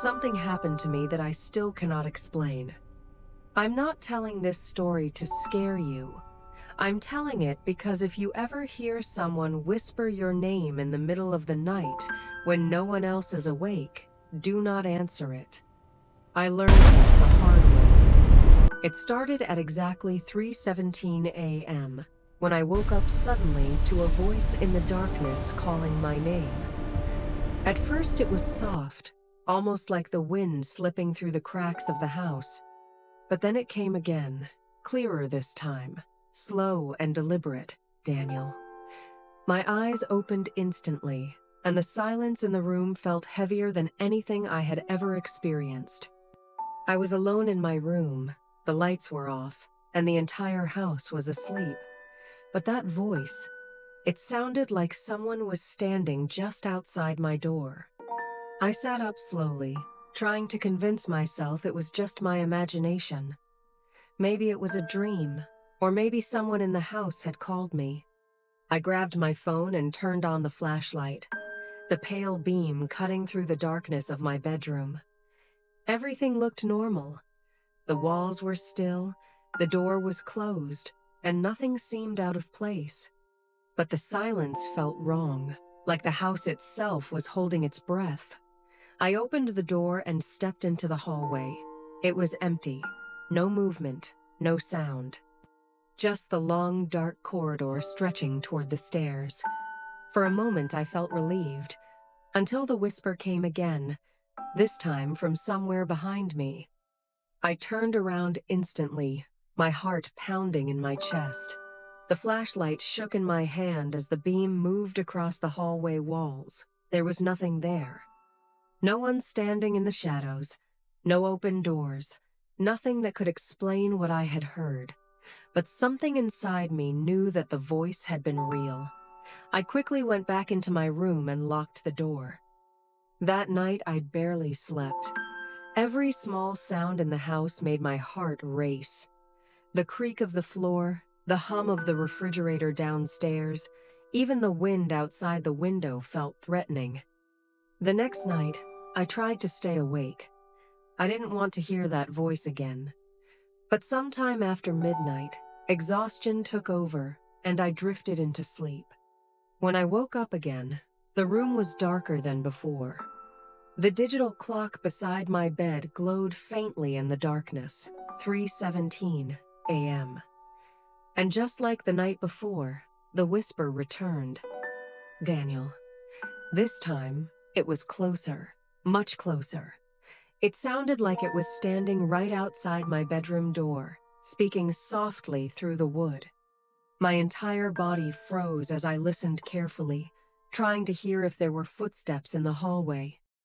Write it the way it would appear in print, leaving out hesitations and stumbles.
Something happened to me that I still cannot explain. I'm not telling this story to scare you. I'm telling it because if you ever hear someone whisper your name in the middle of the night when no one else is awake, do not answer it. I learned that the hard way. It started at exactly 3:17 a.m. when I woke up suddenly to a voice in the darkness calling my name. At first it was soft, almost like the wind slipping through the cracks of the house. But then it came again, clearer this time, slow and deliberate. Daniel. My eyes opened instantly, and the silence in the room felt heavier than anything I had ever experienced. I was alone in my room, the lights were off, and the entire house was asleep. But that voice, it sounded like someone was standing just outside my door. I sat up slowly, trying to convince myself it was just my imagination. Maybe it was a dream, or maybe someone in the house had called me. I grabbed my phone and turned on the flashlight, the pale beam cutting through the darkness of my bedroom. Everything looked normal. The walls were still, the door was closed, and nothing seemed out of place. But the silence felt wrong, like the house itself was holding its breath. I opened the door and stepped into the hallway. It was empty. No movement, no sound. Just the long, dark corridor stretching toward the stairs. For a moment I felt relieved, until the whisper came again, this time from somewhere behind me. I turned around instantly, my heart pounding in my chest. The flashlight shook in my hand as the beam moved across the hallway walls. There was nothing there. No one standing in the shadows, no open doors, nothing that could explain what I had heard. But something inside me knew that the voice had been real. I quickly went back into my room and locked the door. That night I barely slept. Every small sound in the house made my heart race. The creak of the floor, the hum of the refrigerator downstairs, even the wind outside the window felt threatening. The next night, I tried to stay awake. I didn't want to hear that voice again. But sometime after midnight, exhaustion took over, and I drifted into sleep. When I woke up again, the room was darker than before. The digital clock beside my bed glowed faintly in the darkness, 3:17 a.m. And just like the night before, the whisper returned. Daniel. This time, it was closer, much closer. It sounded like it was standing right outside my bedroom door, speaking softly through the wood. My entire body froze as I listened carefully, trying to hear if there were footsteps in the hallway.